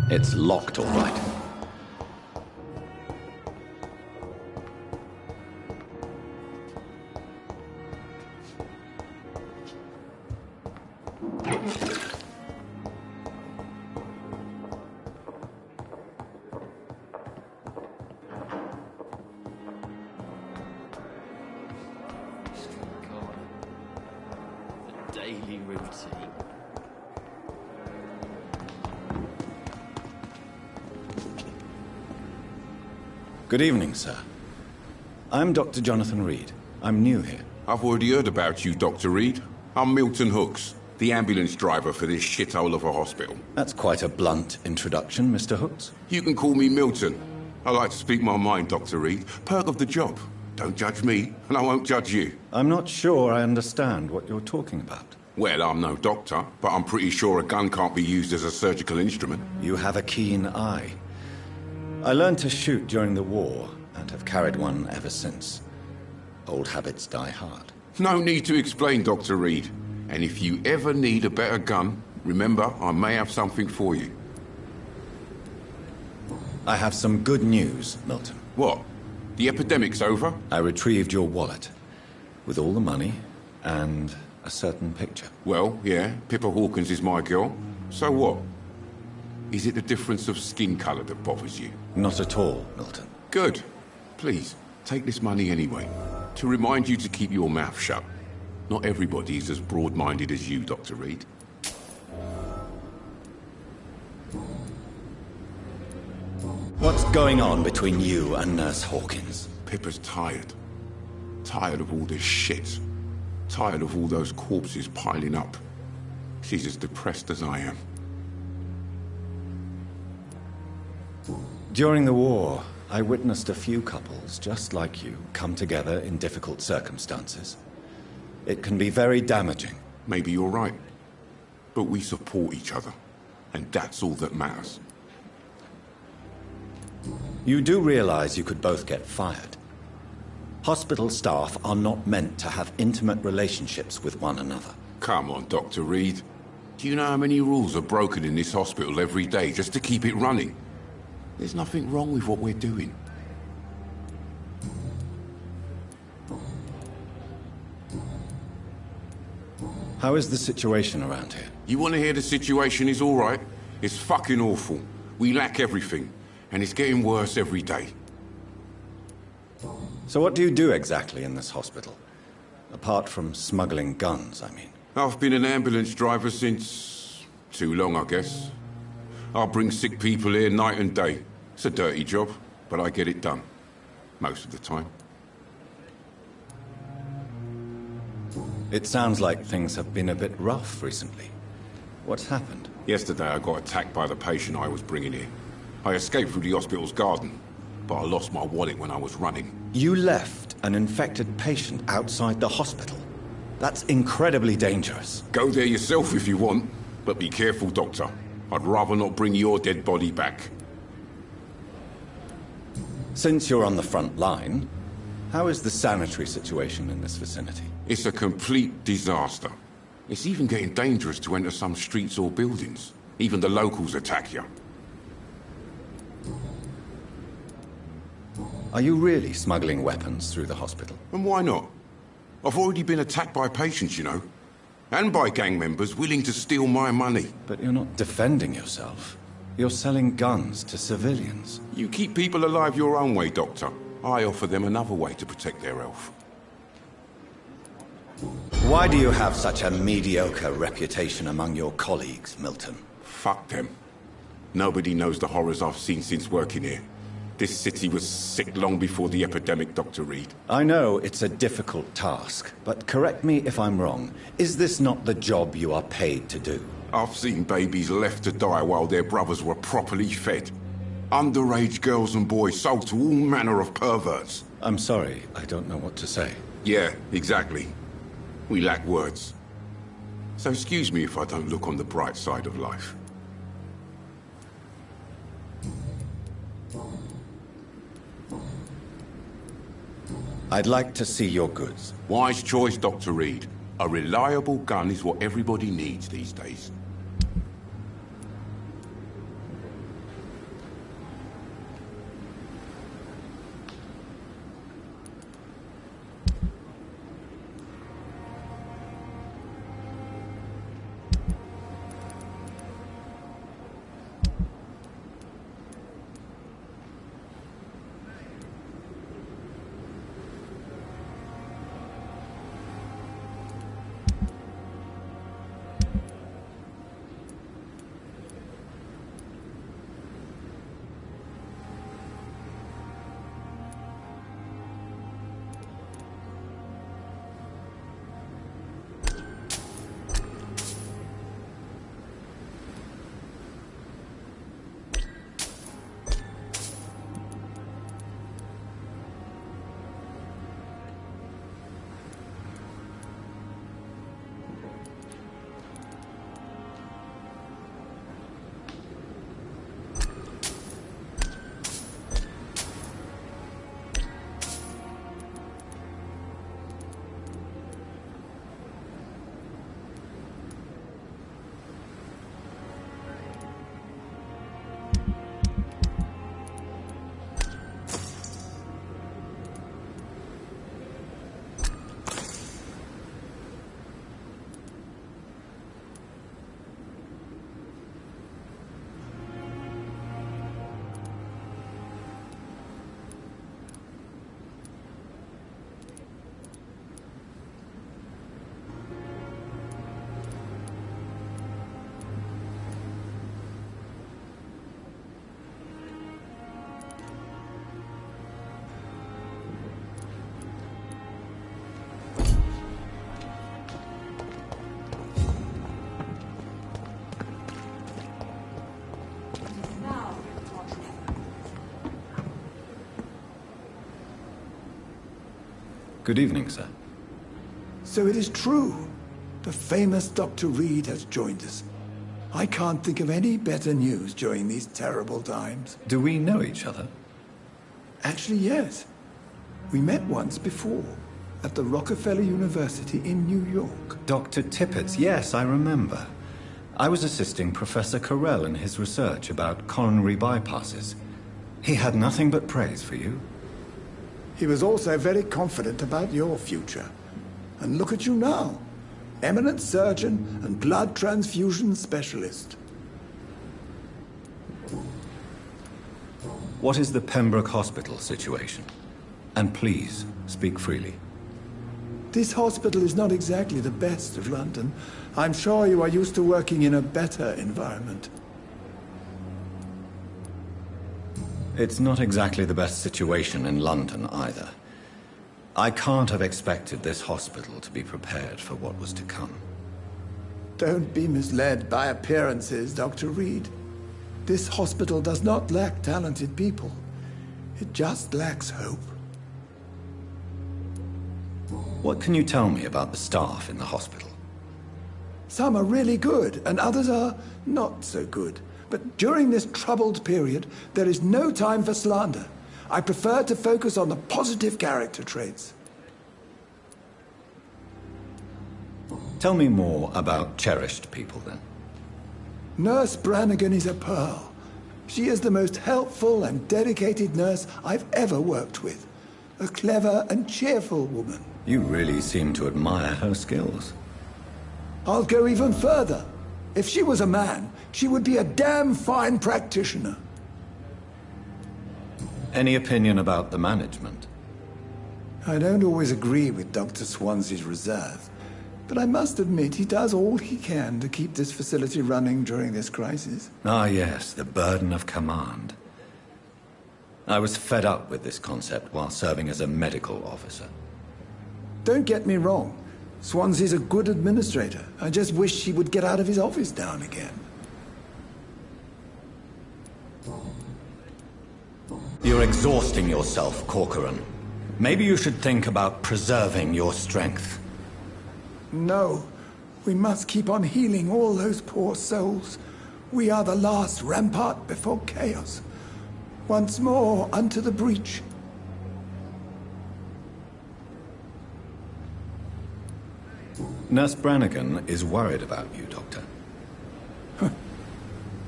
It's locked, all right. Daily routine. Good evening, sir. I'm Dr. Jonathan Reed. I'm new here. I've already heard about you, Dr. Reed. I'm Milton Hooks, the ambulance driver for this shithole of a hospital. That's quite a blunt introduction, Mr. Hooks. You can call me Milton. I like to speak my mind, Dr. Reed. Perk of the job. Don't judge me, and I won't judge you. I'm not sure I understand what you're talking about. Well, I'm no doctor, but I'm pretty sure a gun can't be used as a surgical instrument. You have a keen eye. I learned to shoot during the war, and have carried one ever since. Old habits die hard. No need to explain, Dr. Reed. And if you ever need a better gun, remember, I may have something for you. I have some good news, Milton. What? The epidemic's over? I retrieved your wallet, with all the money, and a certain picture. Well, yeah, Pippa Hawkins is my girl. So what? Is it the difference of skin colour that bothers you? Not at all, Milton. Good. Please, take this money anyway. To remind you to keep your mouth shut. Not everybody is as broad-minded as you, Dr. Reed. What's going on between you and Nurse Hawkins? Pippa's tired. Tired of all this shit. Tired of all those corpses piling up. She's as depressed as I am. During the war, I witnessed a few couples, just like you, come together in difficult circumstances. It can be very damaging. Maybe you're right. But we support each other. And that's all that matters. You do realize you could both get fired. Hospital staff are not meant to have intimate relationships with one another. Come on, Dr. Reed. Do you know how many rules are broken in this hospital every day just to keep it running? There's nothing wrong with what we're doing. How is the situation around here? You want to hear the situation is all right? It's fucking awful. We lack everything. And it's getting worse every day. So what do you do exactly in this hospital? Apart from smuggling guns, I mean. I've been an ambulance driver since... too long, I guess. I bring sick people here night and day. It's a dirty job, but I get it done. Most of the time. It sounds like things have been a bit rough recently. What's happened? Yesterday I got attacked by the patient I was bringing here. I escaped through the hospital's garden, but I lost my wallet when I was running. You left an infected patient outside the hospital? That's incredibly dangerous. Go there yourself if you want, but be careful, Doctor. I'd rather not bring your dead body back. Since you're on the front line, how is the sanitary situation in this vicinity? It's a complete disaster. It's even getting dangerous to enter some streets or buildings. Even the locals attack you. Are you really smuggling weapons through the hospital? And why not? I've already been attacked by patients, you know. And by gang members willing to steal my money. But you're not defending yourself. You're selling guns to civilians. You keep people alive your own way, Doctor. I offer them another way to protect their health. Why do you have such a mediocre reputation among your colleagues, Milton? Fuck them. Nobody knows the horrors I've seen since working here. This city was sick long before the epidemic, Dr. Reed. I know it's a difficult task, but correct me if I'm wrong. Is this not the job you are paid to do? I've seen babies left to die while their brothers were properly fed. Underage girls and boys sold to all manner of perverts. I'm sorry, I don't know what to say. Yeah, exactly. We lack words. So excuse me if I don't look on the bright side of life. I'd like to see your goods. Wise choice, Dr. Reed. A reliable gun is what everybody needs these days. Good evening, sir. So it is true. The famous Dr. Reed has joined us. I can't think of any better news during these terrible times. Do we know each other? Actually, yes. We met once before, at the Rockefeller University in New York. Dr. Tippett, yes, I remember. I was assisting Professor Carell in his research about coronary bypasses. He had nothing but praise for you. He was also very confident about your future. And look at you now. Eminent surgeon and blood transfusion specialist. What is the Pembroke Hospital situation? And please, speak freely. This hospital is not exactly the best of London. I'm sure you are used to working in a better environment. It's not exactly the best situation in London either. I can't have expected this hospital to be prepared for what was to come. Don't be misled by appearances, Dr. Reed. This hospital does not lack talented people. It just lacks hope. What can you tell me about the staff in the hospital? Some are really good, and others are not so good. But during this troubled period, there is no time for slander. I prefer to focus on the positive character traits. Tell me more about cherished people, then. Nurse Brannigan is a pearl. She is the most helpful and dedicated nurse I've ever worked with. A clever and cheerful woman. You really seem to admire her skills. I'll go even further. If she was a man, she would be a damn fine practitioner. Any opinion about the management? I don't always agree with Dr. Swansea's reserve, but I must admit he does all he can to keep this facility running during this crisis. Ah, yes, the burden of command. I was fed up with this concept while serving as a medical officer. Don't get me wrong. Swansea's a good administrator. I just wish he would get out of his office now and again. You're exhausting yourself, Corcoran. Maybe you should think about preserving your strength. No. We must keep on healing all those poor souls. We are the last rampart before chaos. Once more unto the breach. Nurse Brannigan is worried about you, Doctor.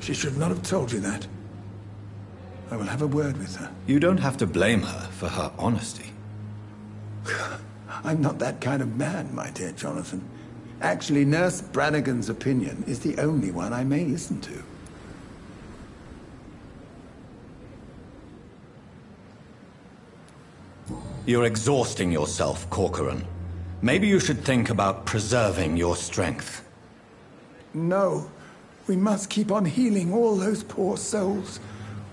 She should not have told you that. I will have a word with her. You don't have to blame her for her honesty. I'm not that kind of man, my dear Jonathan. Actually, Nurse Brannigan's opinion is the only one I may listen to. You're exhausting yourself, Corcoran. Maybe you should think about preserving your strength. No. We must keep on healing all those poor souls.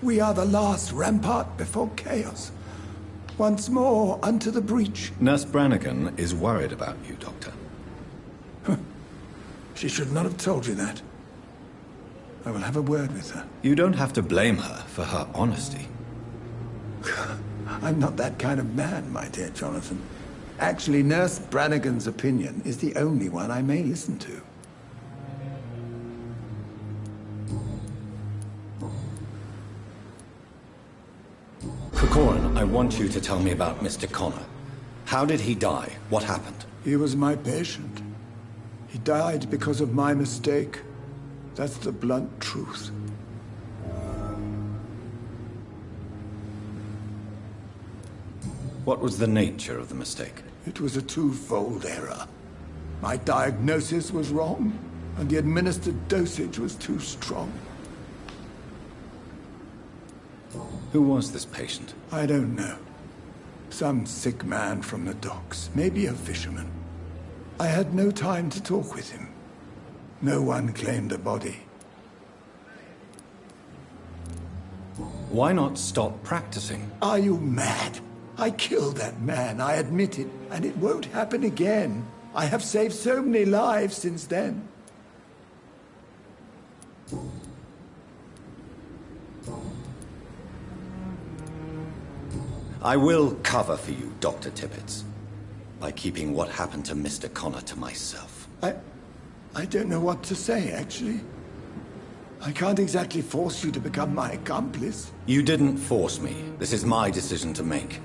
We are the last rampart before chaos. Once more unto the breach. Nurse Brannigan is worried about you, Doctor. She should not have told you that. I will have a word with her. You don't have to blame her for her honesty. I'm not that kind of man, my dear Jonathan. Actually, Nurse Brannigan's opinion is the only one I may listen to. Corcoran, I want you to tell me about Mr. Connor. How did he die? What happened? He was my patient. He died because of my mistake. That's the blunt truth. What was the nature of the mistake? It was a twofold error. My diagnosis was wrong, and the administered dosage was too strong. Who was this patient? I don't know. Some sick man from the docks, maybe a fisherman. I had no time to talk with him. No one claimed a body. Why not stop practicing? Are you mad? I killed that man, I admit it, and it won't happen again. I have saved so many lives since then. I will cover for you, Dr. Tippett. by keeping what happened to Mr. Connor to myself. I don't know what to say, actually. I can't exactly force you to become my accomplice. You didn't force me. This is my decision to make.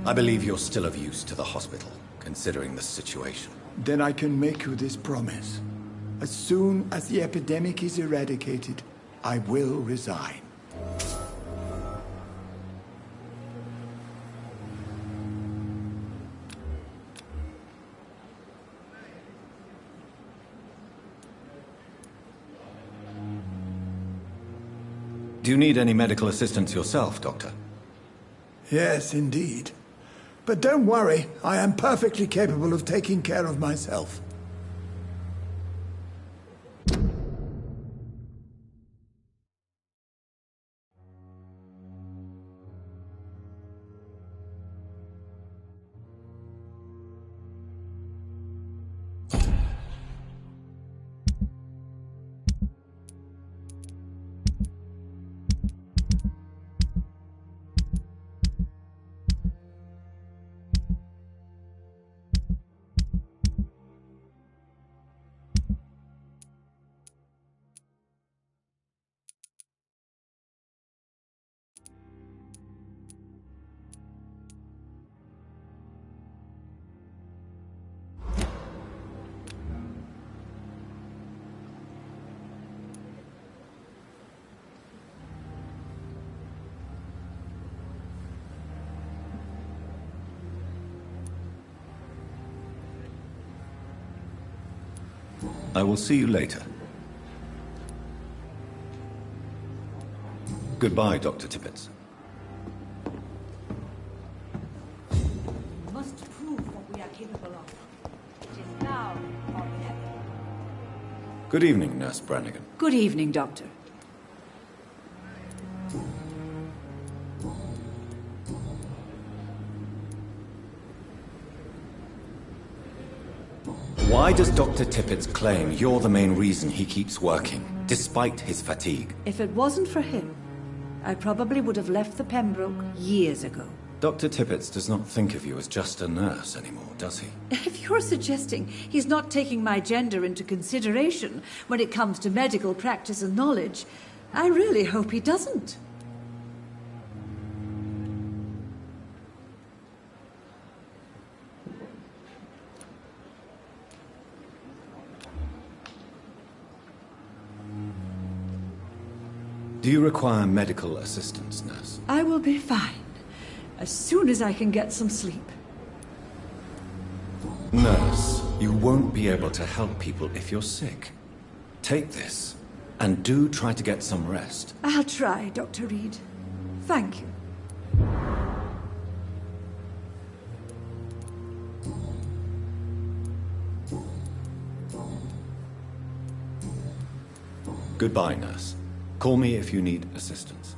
I believe you're still of use to the hospital, considering the situation. Then I can make you this promise. As soon as the epidemic is eradicated, I will resign. Do you need any medical assistance yourself, Doctor? Yes, indeed. But don't worry, I am perfectly capable of taking care of myself. I will see you later. Goodbye, Dr. Tippett. We must prove what we are capable of. It is now or never. Good evening, Nurse Brannigan. Good evening, Doctor. Why does Dr. Tippett claim you're the main reason he keeps working, despite his fatigue? If it wasn't for him, I probably would have left the Pembroke years ago. Dr. Tippett does not think of you as just a nurse anymore, does he? If you're suggesting he's not taking my gender into consideration when it comes to medical practice and knowledge, I really hope he doesn't. Do you require medical assistance, nurse? I will be fine, as soon as I can get some sleep. Nurse, you won't be able to help people if you're sick. Take this, and do try to get some rest. I'll try, Dr. Reed. Thank you. Goodbye, nurse. Call me if you need assistance.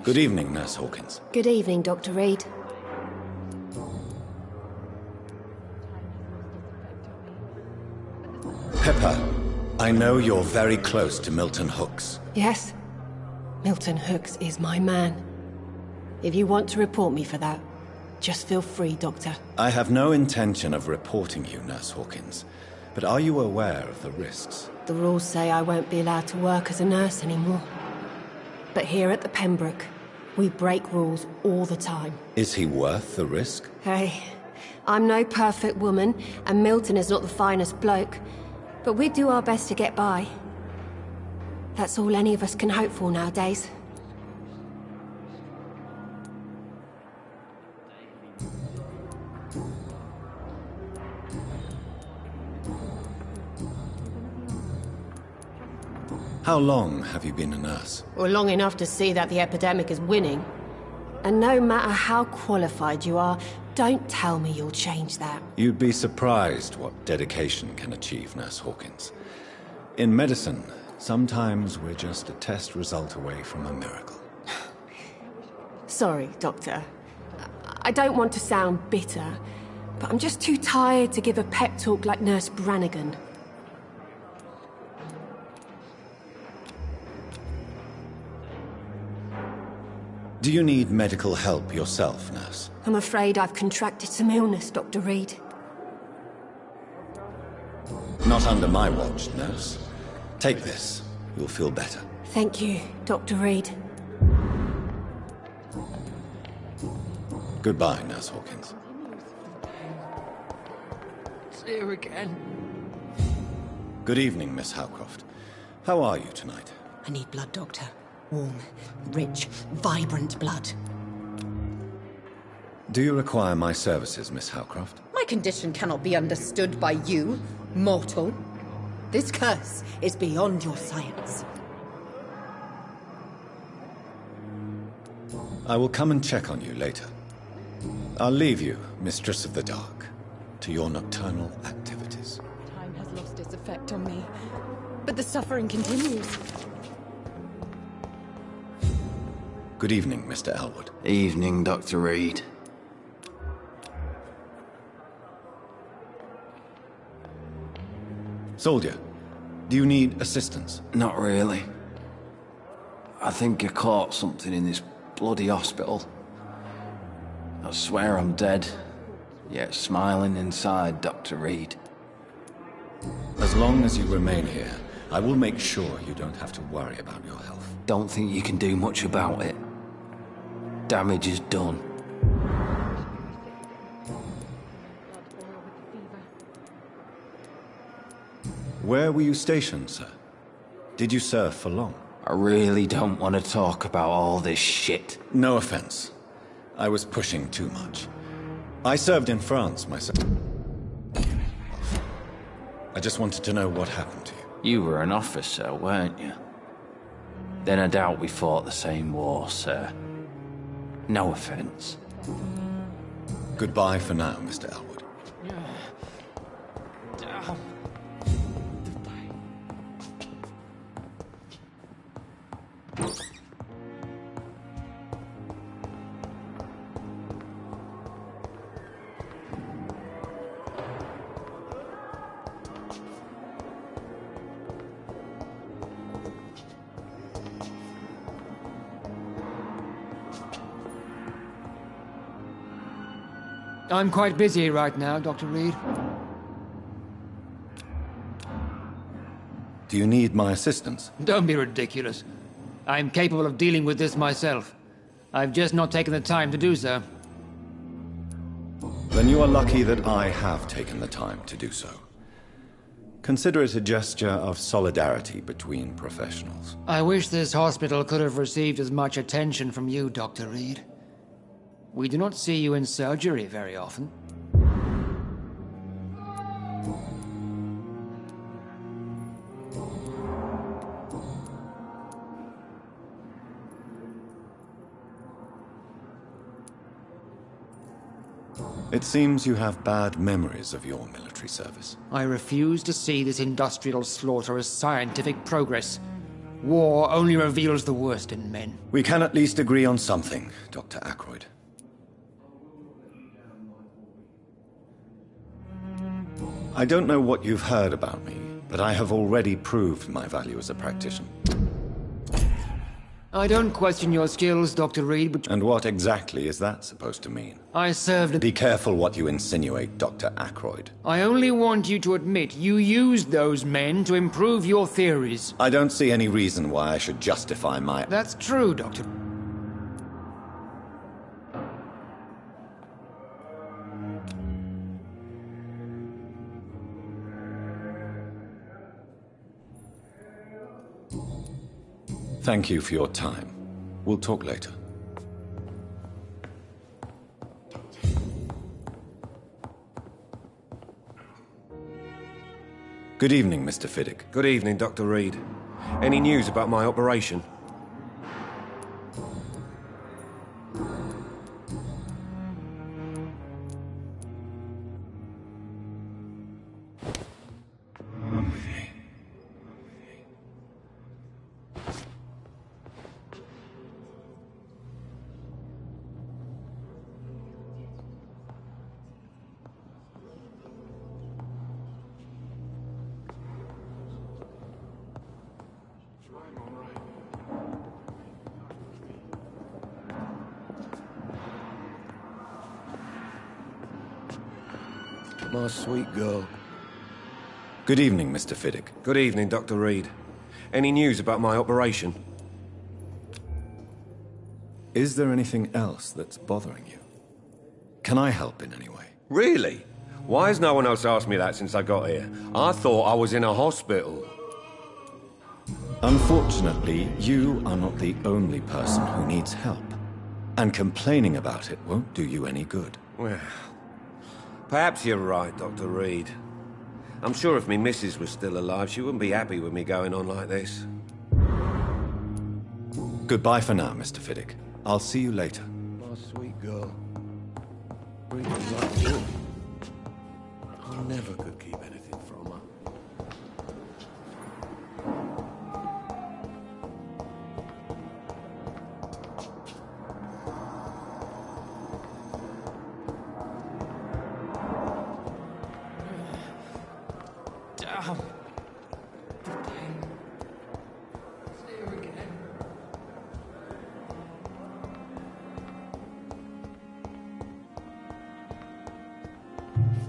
Good evening, Nurse Hawkins. Good evening, Dr. Reed. Pepper, I know you're very close to Milton Hooks. Yes? Milton Hooks is my man. If you want to report me for that, just feel free, Doctor. I have no intention of reporting you, Nurse Hawkins. But are you aware of the risks? The rules say I won't be allowed to work as a nurse anymore. But here at the Pembroke, we break rules all the time. Is he worth the risk? Hey, I'm no perfect woman, and Milton is not the finest bloke. But we do our best to get by. That's all any of us can hope for nowadays. How long have you been a nurse? Well, long enough to see that the epidemic is winning. And no matter how qualified you are, don't tell me you'll change that. You'd be surprised what dedication can achieve, Nurse Hawkins. In medicine, sometimes we're just a test result away from a miracle. Sorry, Doctor. I don't want to sound bitter, but I'm just too tired to give a pep talk like Nurse Brannigan. Do you need medical help yourself, nurse? I'm afraid I've contracted some illness, Dr. Reed. Not under my watch, nurse. Take this. You'll feel better. Thank you, Dr. Reed. Goodbye, Nurse Hawkins. It's here again. Good evening, Miss Howcroft. How are you tonight? I need blood, Doctor. Warm, rich, vibrant blood. Do you require my services, Miss Howcroft? My condition cannot be understood by you, mortal. This curse is beyond your science. I will come and check on you later. I'll leave you, Mistress of the Dark, to your nocturnal activities. Time has lost its effect on me, but the suffering continues. Good evening, Mr. Elwood. Evening, Dr. Reed. Soldier, do you need assistance? Not really. I think I caught something in this bloody hospital. I swear I'm dead, yet smiling inside, Dr. Reed. As long as you remain here, I will make sure you don't have to worry about your health. Don't think you can do much about it. Damage is done. Where were you stationed, sir? Did you serve for long? I really don't want to talk about all this shit. No offense. I was pushing too much. I served in France myself. I just wanted to know what happened to you. You were an officer, weren't you? Then I doubt we fought the same war, sir. No offense. Goodbye for now, Mr. Elwood. I'm quite busy right now, Dr. Reed. Do you need my assistance? Don't be ridiculous. I'm capable of dealing with this myself. I've just not taken the time to do so. Then you are lucky that I have taken the time to do so. Consider it a gesture of solidarity between professionals. I wish this hospital could have received as much attention from you, Dr. Reed. We do not see you in surgery very often. It seems you have bad memories of your military service. I refuse to see this industrial slaughter as scientific progress. War only reveals the worst in men. We can at least agree on something, Dr. Ackroyd. I don't know what you've heard about me, but I have already proved my value as a practitioner. I don't question your skills, Dr. Reed, but... And what exactly is that supposed to mean? I served... Be careful what you insinuate, Dr. Ackroyd. I only want you to admit you used those men to improve your theories. I don't see any reason why I should justify my... That's true, Dr. Thank you for your time. We'll talk later. Good evening, Mr. Fiddick. Good evening, Dr. Reed. Any news about my operation? My sweet girl. Good evening, Mr. Fiddick. Good evening, Dr. Reed. Any news about my operation? Is there anything else that's bothering you? Can I help in any way? Really? Why has no one else asked me that since I got here? I thought I was in a hospital. Unfortunately, you are not the only person who needs help. And complaining about it won't do you any good. Well, perhaps you're right, Dr. Reed. I'm sure if me missus was still alive, she wouldn't be happy with me going on like this. Goodbye for now, Mr. Fiddick. I'll see you later. My sweet girl. Really like you. I never could keep anything from her. Damn.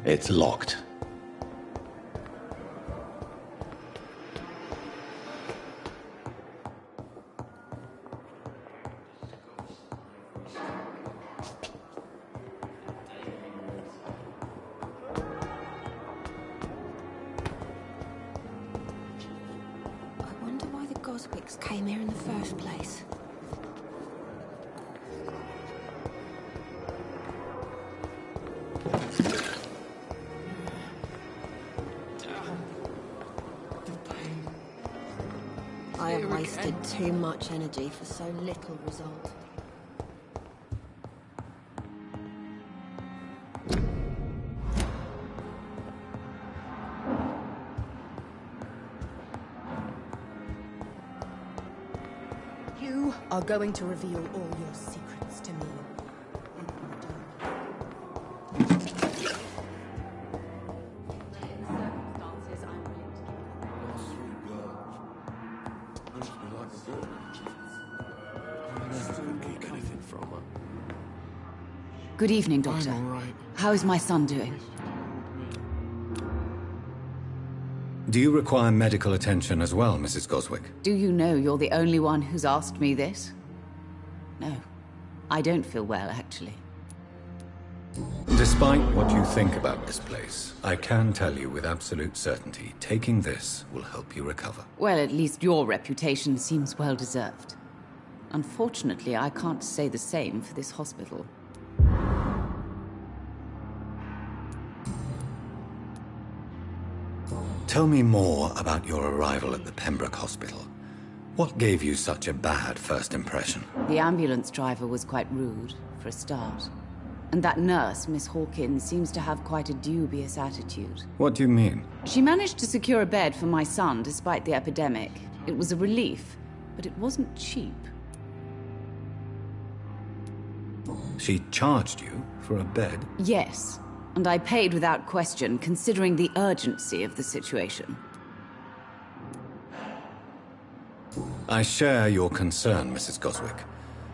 It's locked. I wonder why the Goswicks came here in the first place. I have wasted too much energy for so little result. You are going to reveal all your secrets to me. Good evening, Doctor. I'm all right. How is my son doing? Do you require medical attention as well, Mrs. Goswick? Do you know you're the only one who's asked me this? No. I don't feel well, actually. Despite what you think about this place, I can tell you with absolute certainty, taking this will help you recover. Well, at least your reputation seems well deserved. Unfortunately, I can't say the same for this hospital. Tell me more about your arrival at the Pembroke Hospital. What gave you such a bad first impression? The ambulance driver was quite rude, for a start. And that nurse, Miss Hawkins, seems to have quite a dubious attitude. What do you mean? She managed to secure a bed for my son despite the epidemic. It was a relief, but it wasn't cheap. She charged you for a bed? Yes, and I paid without question, considering the urgency of the situation. I share your concern, Mrs. Goswick.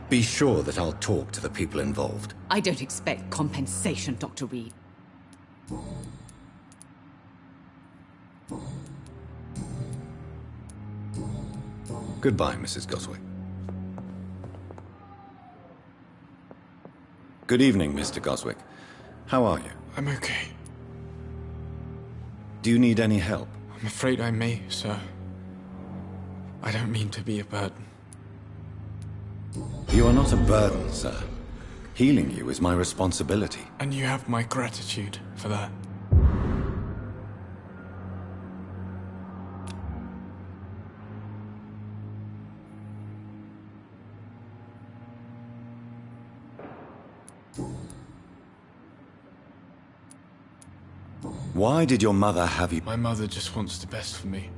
Be sure that I'll talk to the people involved. I don't expect compensation, Dr. Reed. Goodbye, Mrs. Goswick. Good evening, Mr. Goswick. How are you? I'm okay. Do you need any help? I'm afraid I may, sir. I don't mean to be a burden. You are not a burden, sir. Healing you is my responsibility. And you have my gratitude for that. Why did your mother have you? My mother just wants the best for me.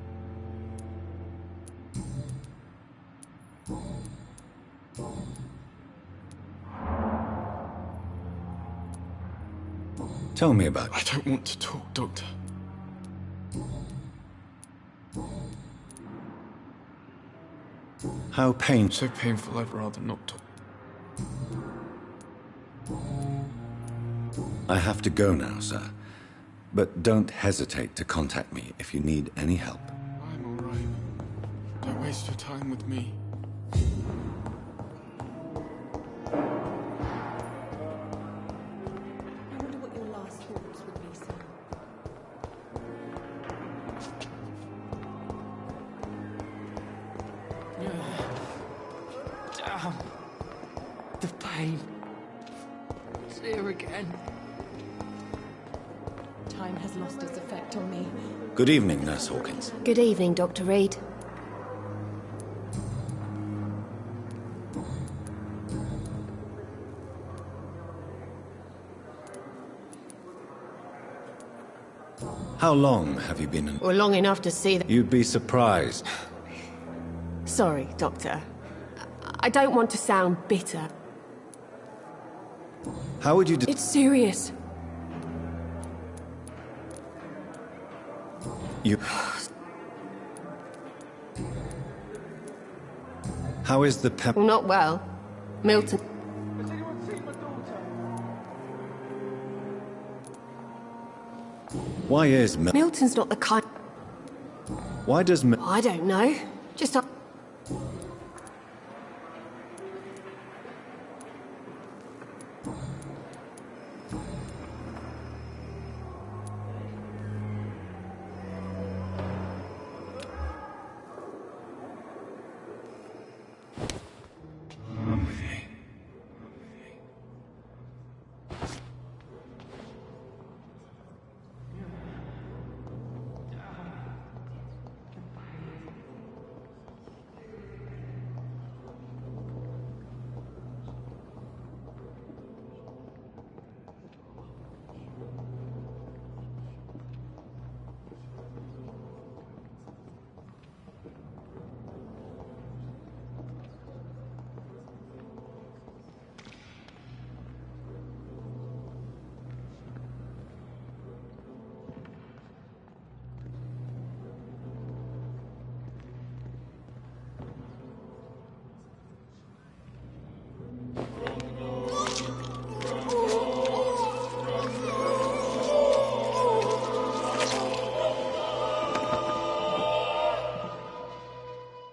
Tell me about it. I don't want to talk, Doctor. How painful. So painful, I'd rather not talk. I have to go now, sir. But don't hesitate to contact me if you need any help. I'm alright. Don't waste your time with me. I wonder what your last thoughts would be, Sam. Damn. The pain. It's here again. Time has lost its effect on me. Good evening, Nurse Hawkins. Good evening, Dr. Reed. How long have you been in... Well, long enough to see that... You'd be surprised. Sorry, Doctor. I don't want to sound bitter. How would you... It's serious. You... How is the pep... Well, not well. Milton... Why is... Milton's not the kind... Why does... I don't know. Just...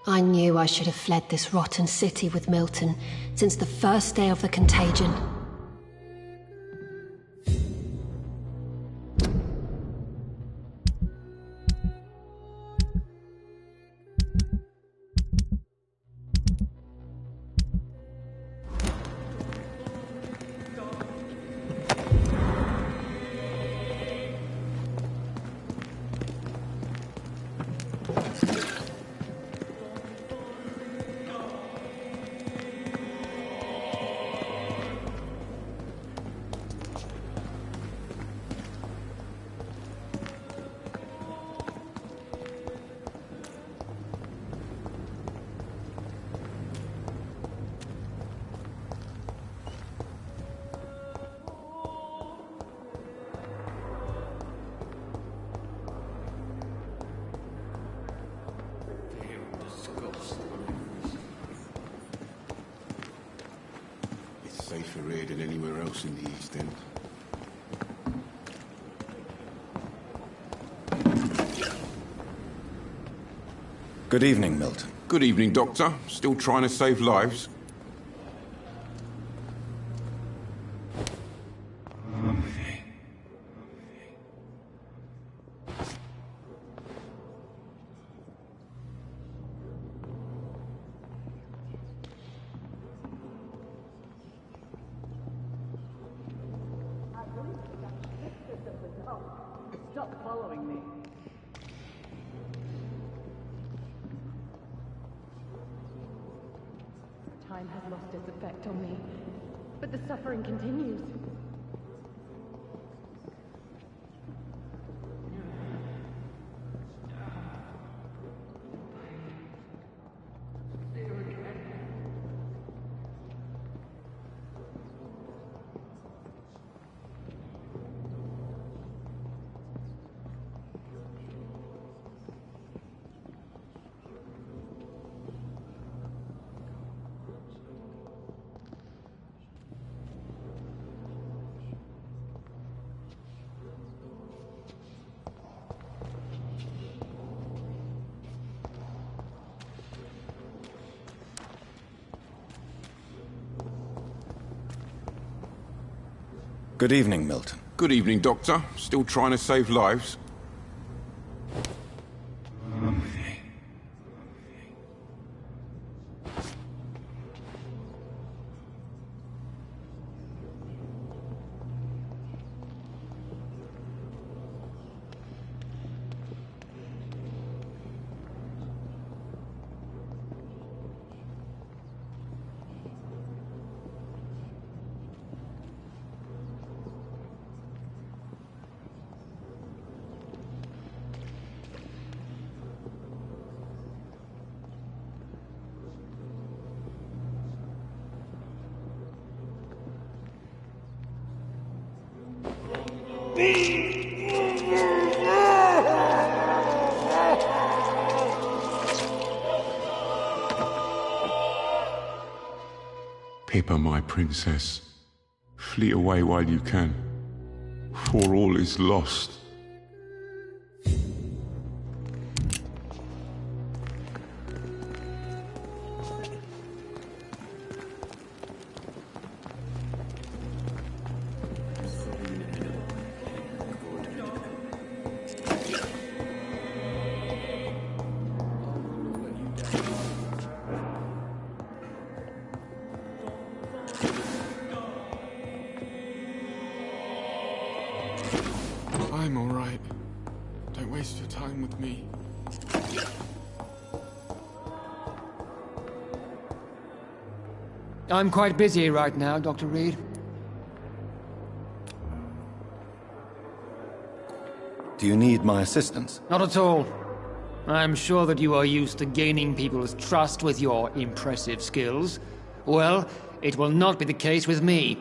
I knew I should have fled this rotten city with Milton since the first day of the contagion. It's safer here than anywhere else in the East End. Good evening, Milton. Good evening, Doctor. Still trying to save lives? Stop following me. Time has lost its effect on me, but the suffering continues. Good evening, Milton. Good evening, Doctor. Still trying to save lives? Pippa, my princess, flee away while you can, for all is lost. I'm all right. Don't waste your time with me. I'm quite busy right now, Dr. Reed. Do you need my assistance? Not at all. I'm sure that you are used to gaining people's trust with your impressive skills. Well, it will not be the case with me.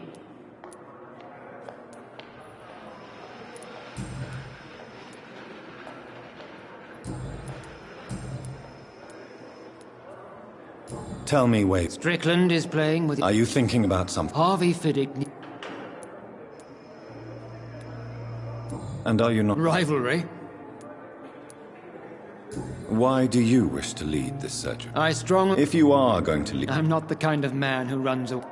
Tell me, wait. Strickland is playing with... Are you thinking about something? Harvey Fiddick... And are you not... Rivalry? Why do you wish to lead this surgery? I strongly... If you are going to lead... I'm not the kind of man who runs away.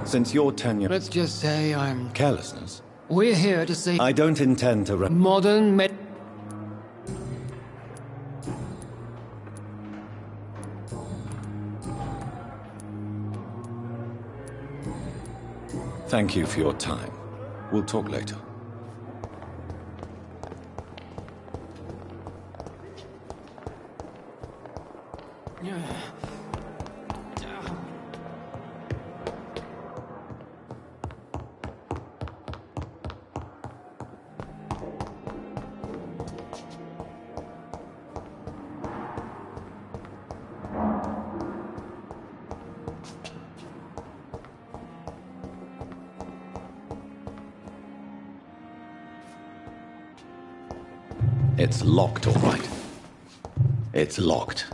Since your tenure... Let's just say I'm... Carelessness? We're here to say... I don't intend to... Modern med... Thank you for your time. We'll talk later. It's locked, all right. It's locked.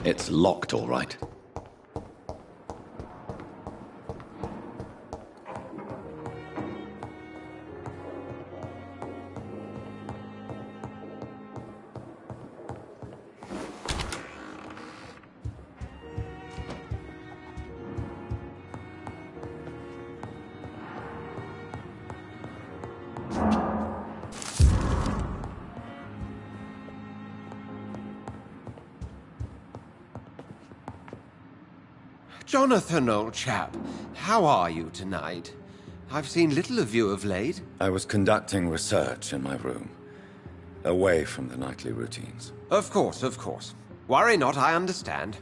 It's locked, all right. Jonathan, old chap, how are you tonight? I've seen little of you of late. I was conducting research in my room, away from the nightly routines. Of course, of course. Worry not, I understand.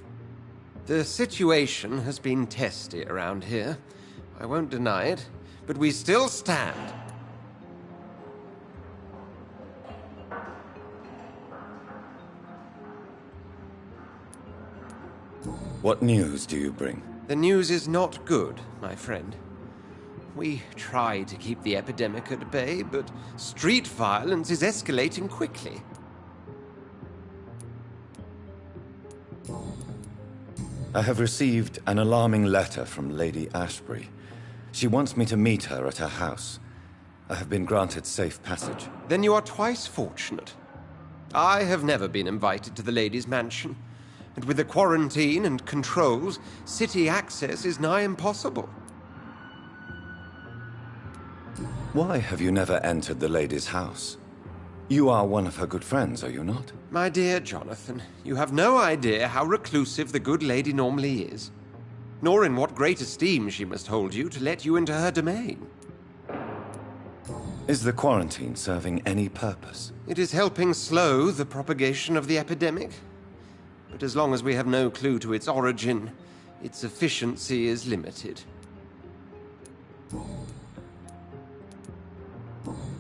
The situation has been testy around here. I won't deny it, but we still stand. What news do you bring? The news is not good, my friend. We try to keep the epidemic at bay, but street violence is escalating quickly. I have received an alarming letter from Lady Ashbury. She wants me to meet her at her house. I have been granted safe passage. Then you are twice fortunate. I have never been invited to the lady's mansion. And with the quarantine and controls, city access is nigh impossible. Why have you never entered the lady's house? You are one of her good friends, are you not? My dear Jonathan, you have no idea how reclusive the good lady normally is, nor in what great esteem she must hold you to let you into her domain. Is the quarantine serving any purpose? It is helping slow the propagation of the epidemic. But as long as we have no clue to its origin, its efficiency is limited.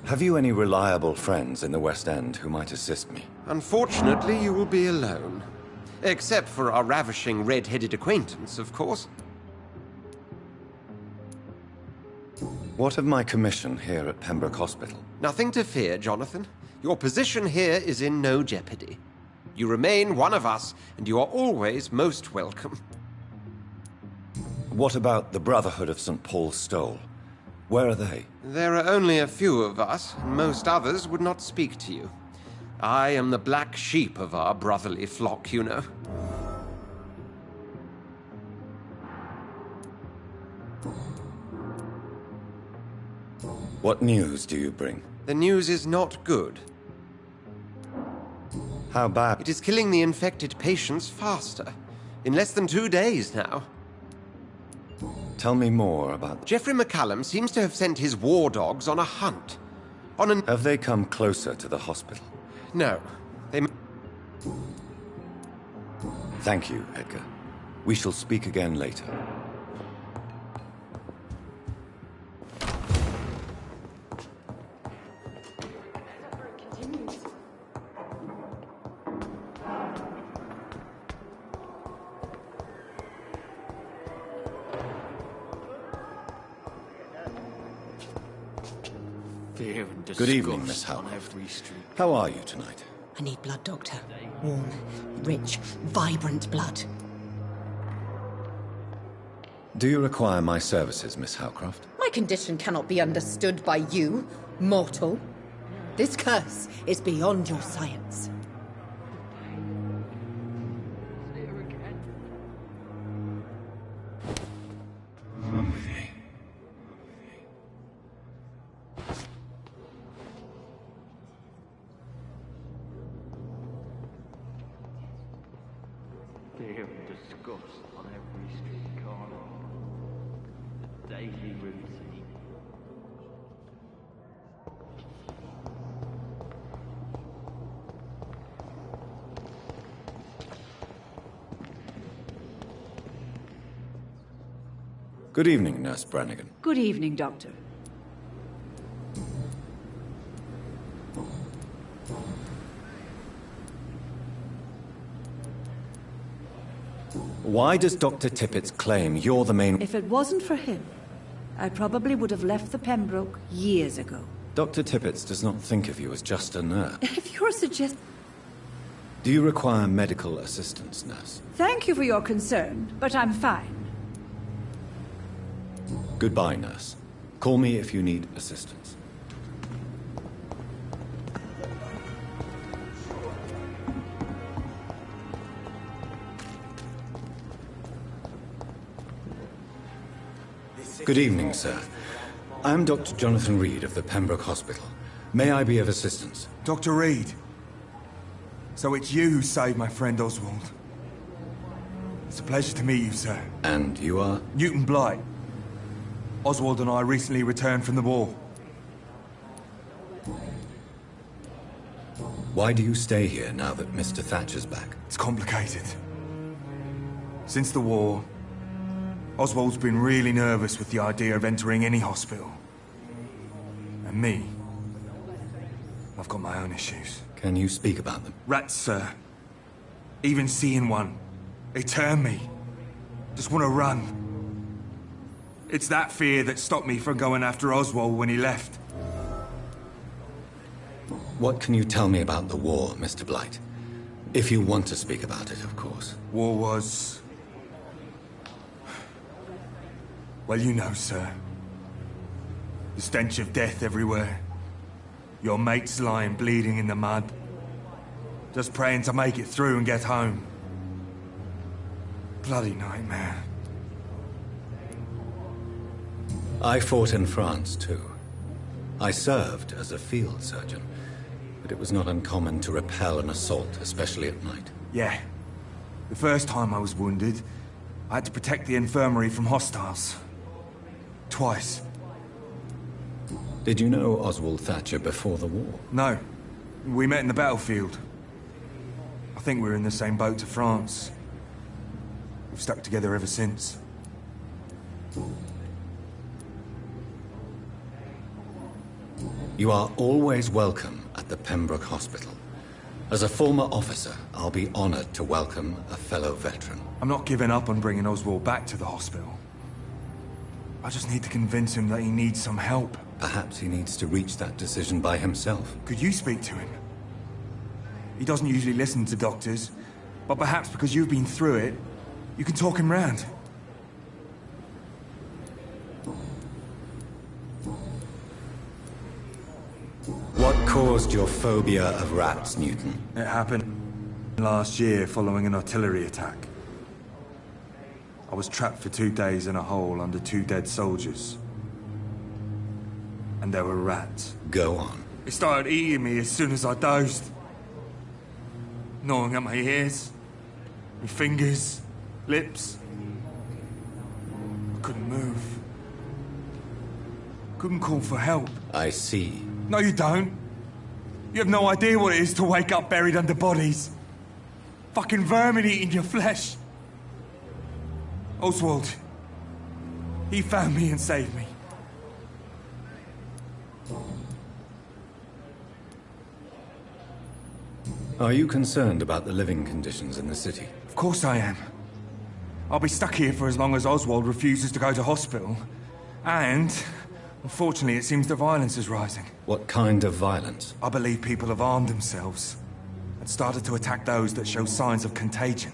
Have you any reliable friends in the West End who might assist me? Unfortunately, you will be alone. Except for our ravishing red-headed acquaintance, of course. What of my commission here at Pembroke Hospital? Nothing to fear, Jonathan. Your position here is in no jeopardy. You remain one of us, and you are always most welcome. What about the Brotherhood of St. Paul's Stole? Where are they? There are only a few of us, and most others would not speak to you. I am the black sheep of our brotherly flock, you know. What news do you bring? The news is not good. How bad? It is killing the infected patients faster. In less than 2 days now. Tell me more about... Geoffrey McCallum seems to have sent his war dogs on a hunt. Have they come closer to the hospital? No. They... Thank you, Edgar. We shall speak again later. Good evening, Miss Howell. How are you tonight? I need blood, Doctor. Warm, rich, vibrant blood. Do you require my services, Miss Howcroft? My condition cannot be understood by you, mortal. This curse is beyond your science. Fear and disgust on every street corner. The daily routine. Good evening, Nurse Brannigan. Good evening, Doctor. Why does Dr. Tippett's claim you're the main... If it wasn't for him, I probably would have left the Pembroke years ago. Dr. Tippett does not think of you as just a nurse. If you're suggesting... Do you require medical assistance, nurse? Thank you for your concern, but I'm fine. Goodbye, nurse. Call me if you need assistance. Good evening, sir. I'm Dr. Jonathan Reed of the Pembroke Hospital. May I be of assistance? Dr. Reed. So it's you who saved my friend Oswald. It's a pleasure to meet you, sir. And you are? Newton Blight. Oswald and I recently returned from the war. Why do you stay here now that Mr. Thatcher's back? It's complicated. Since the war, Oswald's been really nervous with the idea of entering any hospital. And me, I've got my own issues. Can you speak about them? Rats, sir. Even seeing one, they turn me. Just want to run. It's that fear that stopped me from going after Oswald when he left. What can you tell me about the war, Mr. Blight? If you want to speak about it, of course. War was... well, you know, sir. The stench of death everywhere. Your mates lying bleeding in the mud. Just praying to make it through and get home. Bloody nightmare. I fought in France, too. I served as a field surgeon, but it was not uncommon to repel an assault, especially at night. Yeah. The first time I was wounded, I had to protect the infirmary from hostiles. Twice. Did you know Oswald Thatcher before the war? No. We met in the battlefield. I think we were in the same boat to France. We've stuck together ever since. You are always welcome at the Pembroke Hospital. As a former officer, I'll be honored to welcome a fellow veteran. I'm not giving up on bringing Oswald back to the hospital. I just need to convince him that he needs some help. Perhaps he needs to reach that decision by himself. Could you speak to him? He doesn't usually listen to doctors, but perhaps because you've been through it, you can talk him round. What caused your phobia of rats, Newton? It happened last year following an artillery attack. I was trapped for 2 days in a hole under 2 dead soldiers. And there were rats. Go on. They started eating me as soon as I dozed. Gnawing at my ears, my fingers, lips. I couldn't move. Couldn't call for help. I see. No, you don't. You have no idea what it is to wake up buried under bodies. Fucking vermin eating your flesh. Oswald. He found me and saved me. Are you concerned about the living conditions in the city? Of course I am. I'll be stuck here for as long as Oswald refuses to go to hospital. And, unfortunately, it seems the violence is rising. What kind of violence? I believe people have armed themselves and started to attack those that show signs of contagion.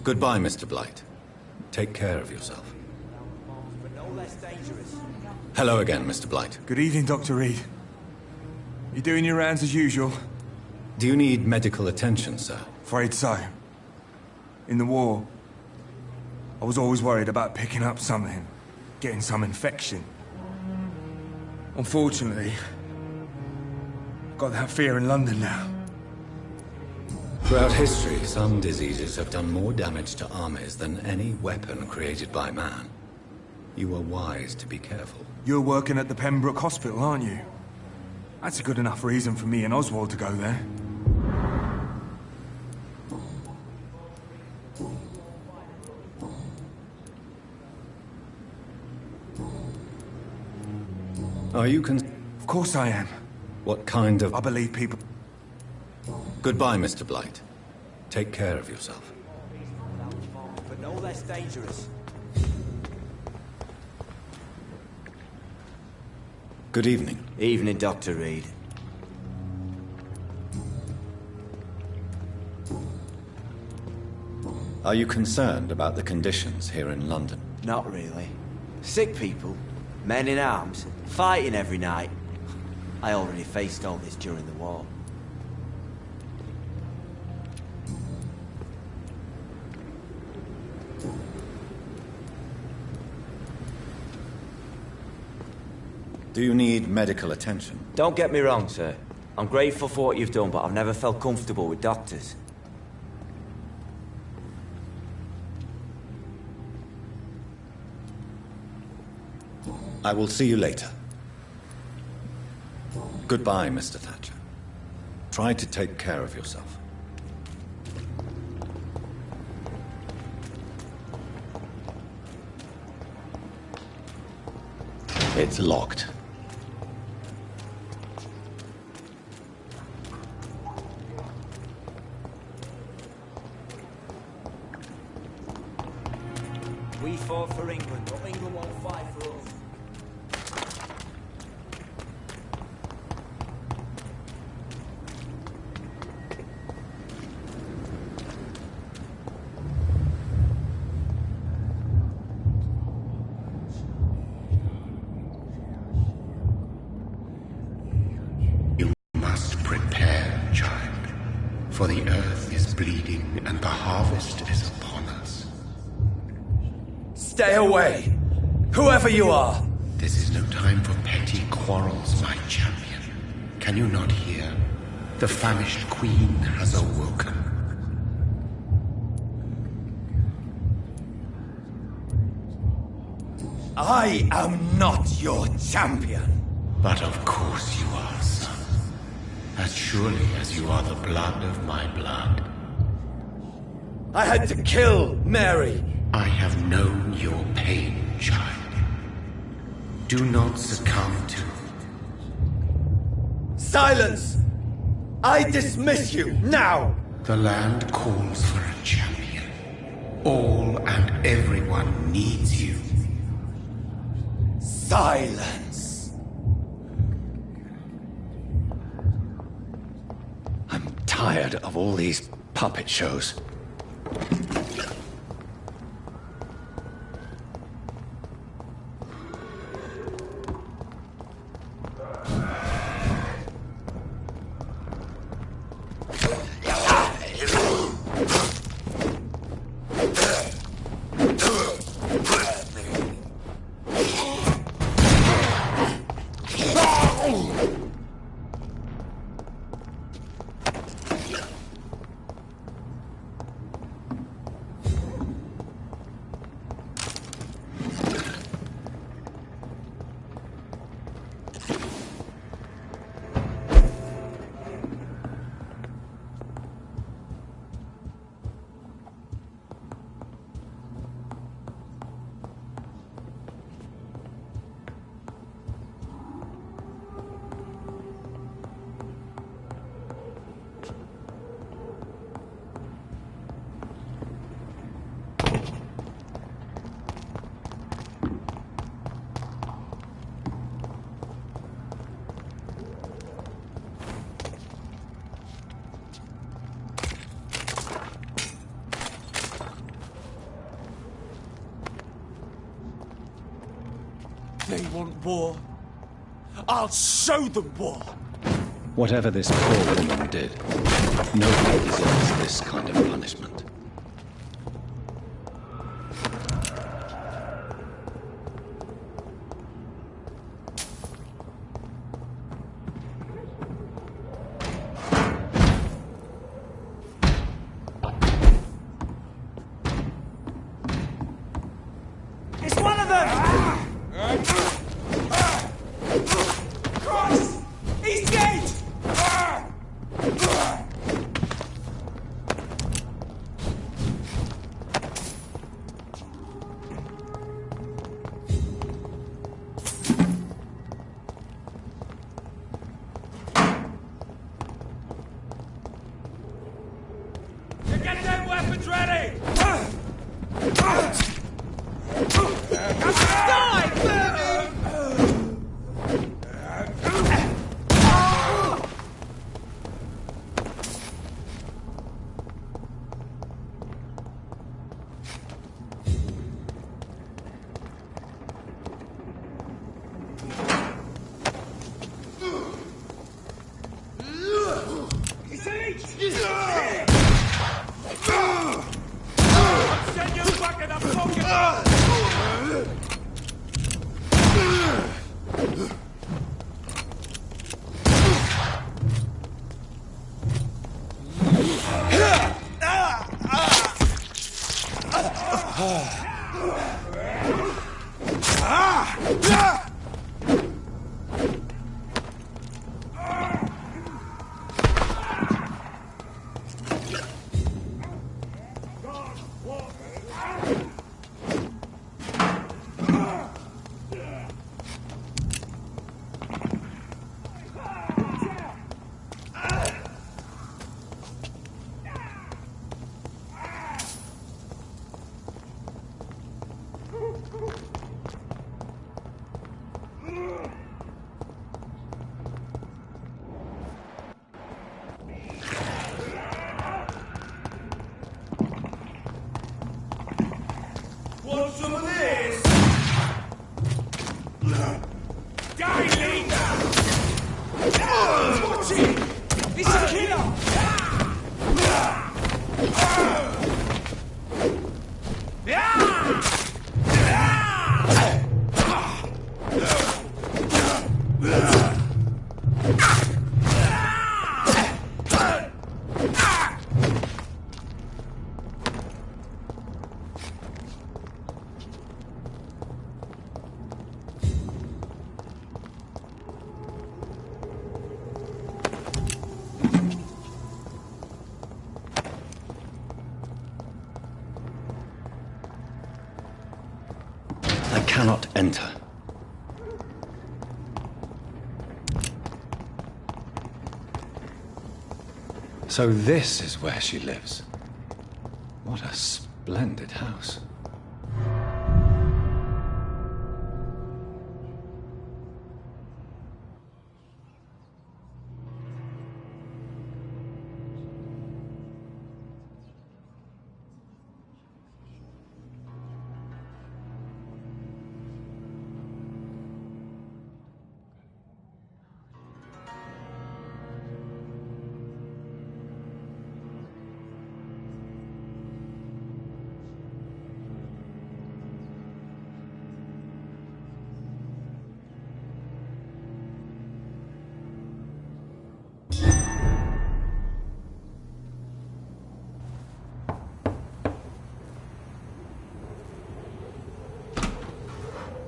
Goodbye, Mr. Blight. Take care of yourself. Hello again, Mr. Blight. Good evening, Dr. Reed. You doing your rounds as usual? Do you need medical attention, sir? Afraid so. In the war, I was always worried about picking up something, getting some infection. Unfortunately, I've got that fear in London now. Throughout history, some diseases have done more damage to armies than any weapon created by man. You are wise to be careful. You're working at the Pembroke Hospital, aren't you? That's a good enough reason for me and Oswald to go there. Are you Of course I am. What kind of... I believe people... Goodbye, Mr. Blight. Take care of yourself. But no less dangerous. Good evening. Evening, Dr. Reed. Are you concerned about the conditions here in London? Not really. Sick people, men in arms, fighting every night. I already faced all this during the war. Do you need medical attention? Don't get me wrong, sir. I'm grateful for what you've done, but I've never felt comfortable with doctors. I will see you later. Goodbye, Mr. Thatcher. Try to take care of yourself. It's locked. We fought for England, but England won't fight for us. You must prepare, child, for the earth is bleeding and the harvest is upon us. Stay away! Whoever you are! This is no time for petty quarrels, my champion. Can you not hear? The famished queen has awoken. I am not your champion! But of course you are, son. As surely as you are the blood of my blood. I had to kill Mary! I have known your pain, child. Do not succumb to... Silence! I dismiss you, now! The land calls for a champion. All and everyone needs you. Silence! I'm tired of all these puppet shows. They want war. I'll show them war. Whatever this poor woman did, nobody deserves this kind of punishment. It's one of them! Cross! Eastgate! Get them weapons ready! Die, vermin! So this is where she lives. What a splendid house.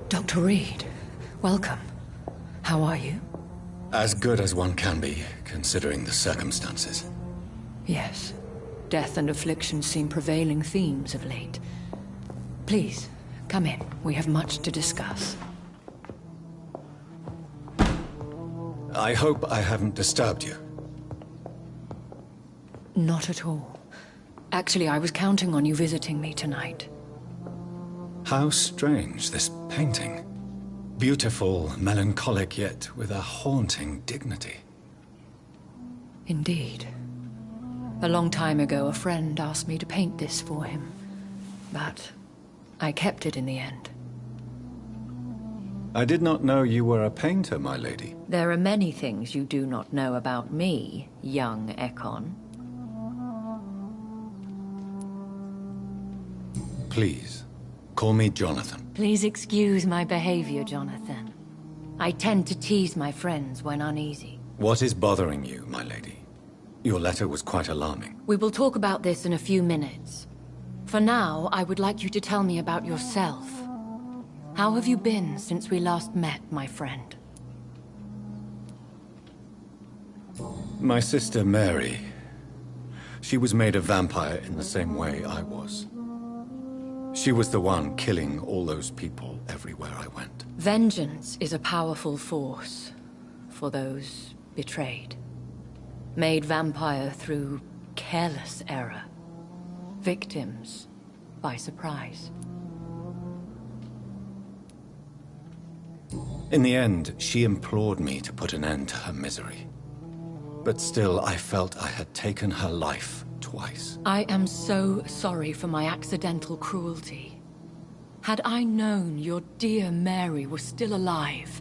Dr. Reed, welcome. How are you? As good as one can be, considering the circumstances. Yes. Death and affliction seem prevailing themes of late. Please, come in. We have much to discuss. I hope I haven't disturbed you. Not at all. Actually, I was counting on you visiting me tonight. How strange, this painting. Beautiful, melancholic, yet with a haunting dignity. Indeed. A long time ago, a friend asked me to paint this for him. But I kept it in the end. I did not know you were a painter, my lady. There are many things you do not know about me, young Ekon. Please, call me Jonathan. Please excuse my behavior, Jonathan. I tend to tease my friends when uneasy. What is bothering you, my lady? Your letter was quite alarming. We will talk about this in a few minutes. For now, I would like you to tell me about yourself. How have you been since we last met, my friend? My sister Mary. She was made a vampire in the same way I was. She was the one killing all those people everywhere I went. Vengeance is a powerful force for those betrayed. Made vampire through careless error. Victims by surprise. In the end, she implored me to put an end to her misery. But still, I felt I had taken her life twice. I am so sorry for my accidental cruelty. Had I known your dear Mary was still alive,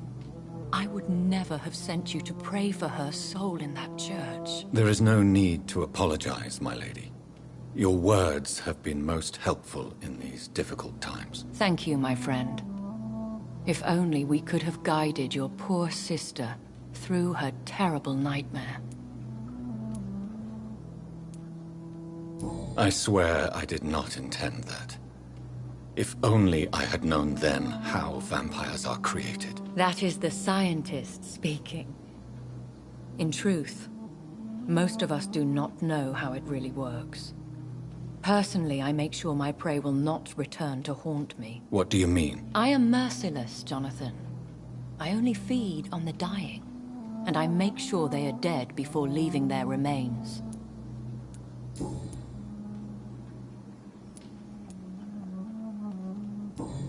I would never have sent you to pray for her soul in that church. There is no need to apologize, my lady. Your words have been most helpful in these difficult times. Thank you, my friend. If only we could have guided your poor sister through her terrible nightmare. I swear I did not intend that. If only I had known then how vampires are created. That is the scientist speaking. In truth, most of us do not know how it really works. Personally, I make sure my prey will not return to haunt me. What do you mean? I am merciless, Jonathan. I only feed on the dying, and I make sure they are dead before leaving their remains.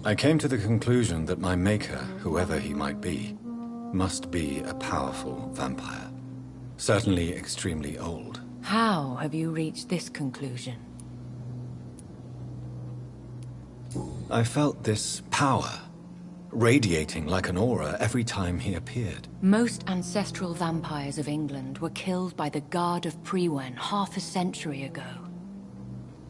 I came to the conclusion that my maker, whoever he might be, must be a powerful vampire. Certainly extremely old. How have you reached this conclusion? I felt this power, radiating like an aura every time he appeared. Most ancestral vampires of England were killed by the Guard of Priwen half a century ago.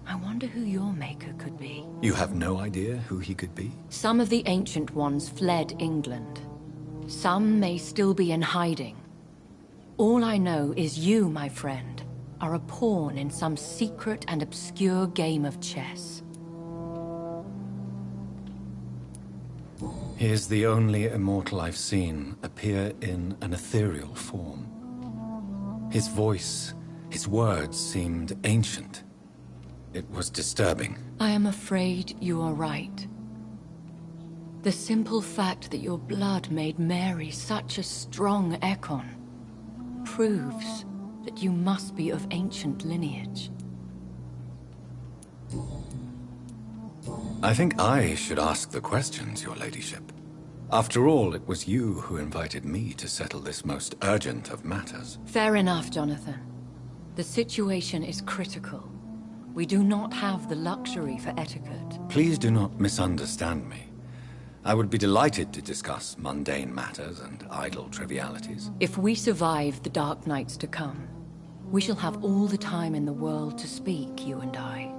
I wonder who your maker could be. You have no idea who he could be? Some of the Ancient Ones fled England. Some may still be in hiding. All I know is you, my friend, are a pawn in some secret and obscure game of chess. He is the only immortal I've seen appear in an ethereal form. His voice, his words seemed ancient. It was disturbing. I am afraid you are right. The simple fact that your blood made Mary such a strong Ekon proves that you must be of ancient lineage. I think I should ask the questions, your ladyship. After all, it was you who invited me to settle this most urgent of matters. Fair enough, Jonathan. The situation is critical. We do not have the luxury for etiquette. Please do not misunderstand me. I would be delighted to discuss mundane matters and idle trivialities. If we survive the dark nights to come, we shall have all the time in the world to speak, you and I.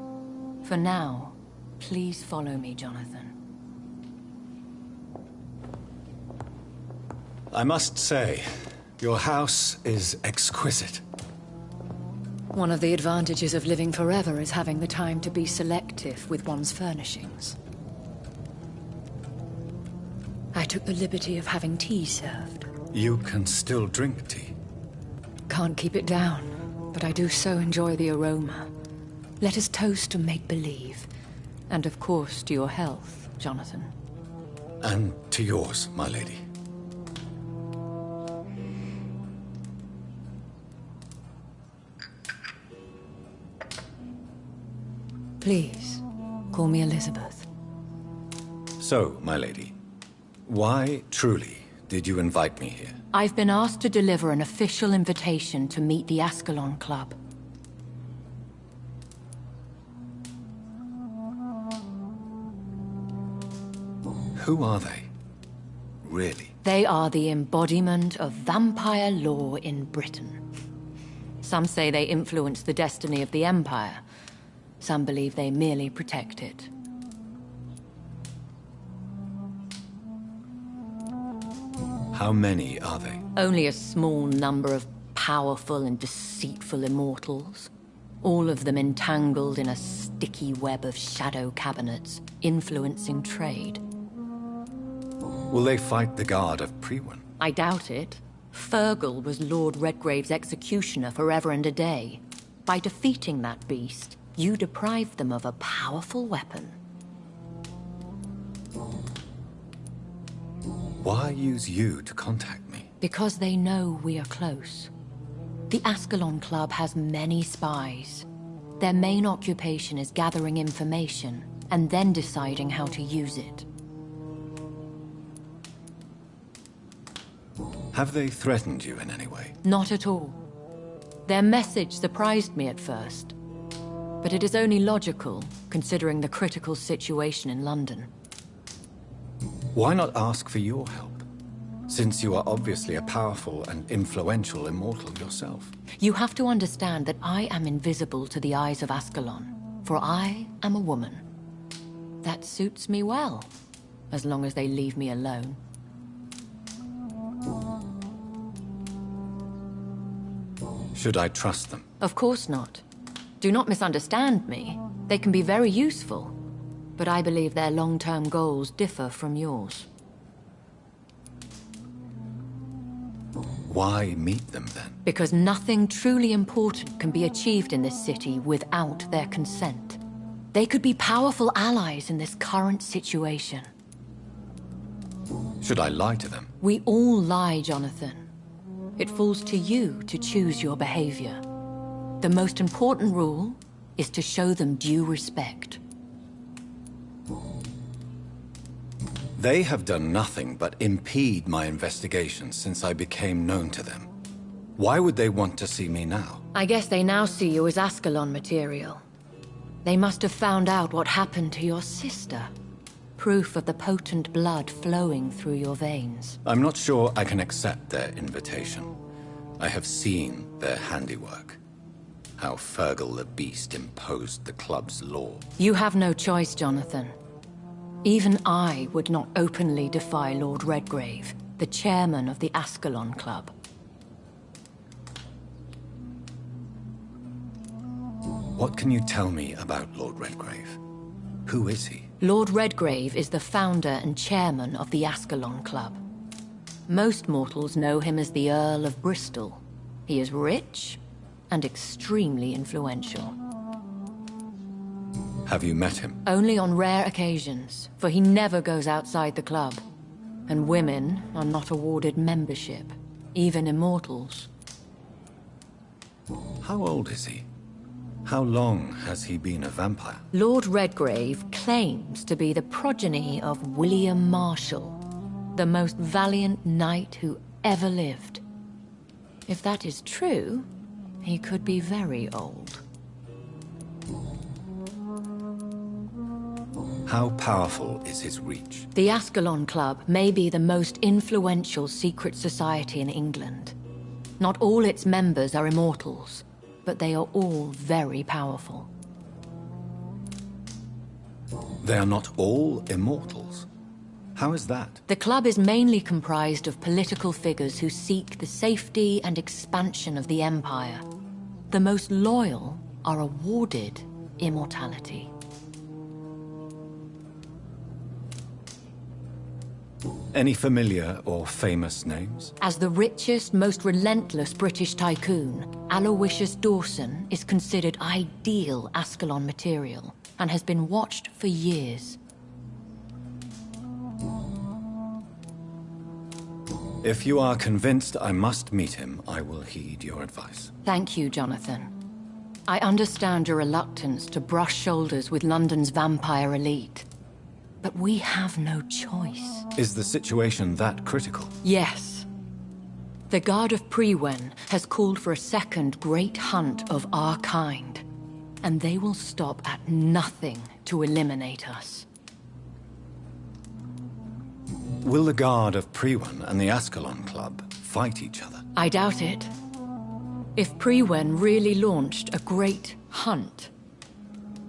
For now, please follow me, Jonathan. I must say, your house is exquisite. One of the advantages of living forever is having the time to be selective with one's furnishings. I took the liberty of having tea served. You can still drink tea. Can't keep it down, but I do so enjoy the aroma. Let us toast to make-believe. And of course, to your health, Jonathan. And to yours, my lady. Please, call me Elizabeth. So, my lady, why, truly, did you invite me here? I've been asked to deliver an official invitation to meet the Ascalon Club. Who are they? Really? They are the embodiment of vampire law in Britain. Some say they influence the destiny of the Empire. Some believe they merely protect it. How many are they? Only a small number of powerful and deceitful immortals. All of them entangled in a sticky web of shadow cabinets, influencing trade. Will they fight the guard of Priwen? I doubt it. Fergal was Lord Redgrave's executioner forever and a day. By defeating that beast, you deprived them of a powerful weapon. Why use you to contact me? Because they know we are close. The Ascalon Club has many spies. Their main occupation is gathering information, and then deciding how to use it. Have they threatened you in any way? Not at all. Their message surprised me at first. But it is only logical, considering the critical situation in London. Why not ask for your help? Since you are obviously a powerful and influential immortal yourself. You have to understand that I am invisible to the eyes of Ascalon, for I am a woman. That suits me well, as long as they leave me alone. Should I trust them? Of course not. Do not misunderstand me. They can be very useful, but I believe their long-term goals differ from yours. Why meet them then? Because nothing truly important can be achieved in this city without their consent. They could be powerful allies in this current situation. Should I lie to them? We all lie, Jonathan. It falls to you to choose your behavior. The most important rule is to show them due respect. They have done nothing but impede my investigations since I became known to them. Why would they want to see me now? I guess they now see you as Ascalon material. They must have found out what happened to your sister. Proof of the potent blood flowing through your veins. I'm not sure I can accept their invitation. I have seen their handiwork. How Fergal the Beast imposed the club's law. You have no choice, Jonathan. Even I would not openly defy Lord Redgrave, the chairman of the Ascalon Club. What can you tell me about Lord Redgrave? Who is he? Lord Redgrave is the founder and chairman of the Ascalon Club. Most mortals know him as the Earl of Bristol. He is rich and extremely influential. Have you met him? Only on rare occasions, for he never goes outside the club. And women are not awarded membership, even immortals. How old is he? How long has he been a vampire? Lord Redgrave claims to be the progeny of William Marshall, the most valiant knight who ever lived. If that is true, he could be very old. How powerful is his reach? The Ascalon Club may be the most influential secret society in England. Not all its members are immortals, but they are all very powerful. They are not all immortals. How is that? The club is mainly comprised of political figures who seek the safety and expansion of the Empire. The most loyal are awarded immortality. Any familiar or famous names? As the richest, most relentless British tycoon, Aloysius Dawson is considered ideal Ascalon material and has been watched for years. If you are convinced I must meet him, I will heed your advice. Thank you, Jonathan. I understand your reluctance to brush shoulders with London's vampire elite. But we have no choice. Is the situation that critical? Yes. The Guard of Prewen has called for a second great hunt of our kind. And they will stop at nothing to eliminate us. Will the Guard of Prewen and the Ascalon Club fight each other? I doubt it. If Prewen really launched a great hunt,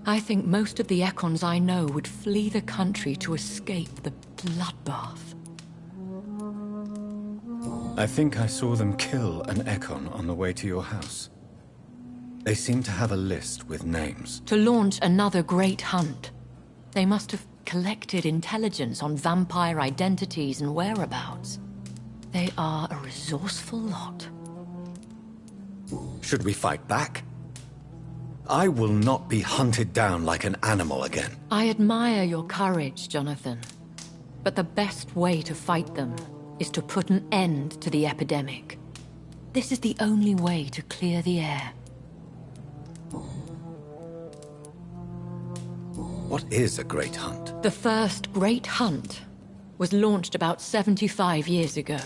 I think most of the Ekons I know would flee the country to escape the bloodbath. I think I saw them kill an Ekon on the way to your house. They seem to have a list with names. To launch another great hunt, they must have collected intelligence on vampire identities and whereabouts. They are a resourceful lot. Should we fight back? I will not be hunted down like an animal again. I admire your courage, Jonathan. But the best way to fight them is to put an end to the epidemic. This is the only way to clear the air. What is a great hunt? The first great hunt was launched about 75 years ago.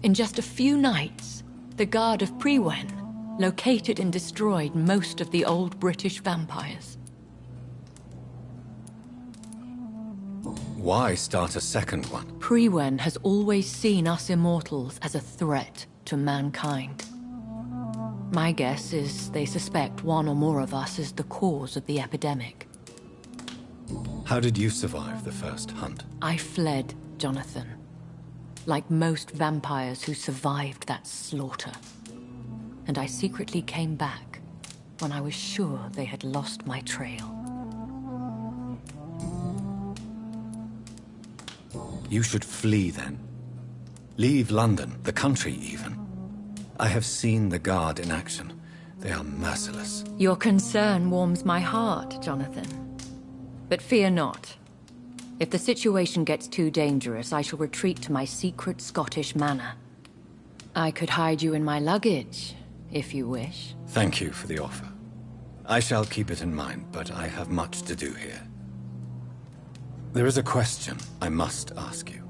In just a few nights, the Guard of Prewen located and destroyed most of the old British vampires. Why start a second one? Prewen has always seen us immortals as a threat to mankind. My guess is they suspect one or more of us is the cause of the epidemic. How did you survive the first hunt? I fled, Jonathan. Like most vampires who survived that slaughter. And I secretly came back when I was sure they had lost my trail. You should flee then. Leave London, the country even. I have seen the Guard in action. They are merciless. Your concern warms my heart, Jonathan. But fear not. If the situation gets too dangerous, I shall retreat to my secret Scottish manor. I could hide you in my luggage, if you wish. Thank you for the offer. I shall keep it in mind, but I have much to do here. There is a question I must ask you.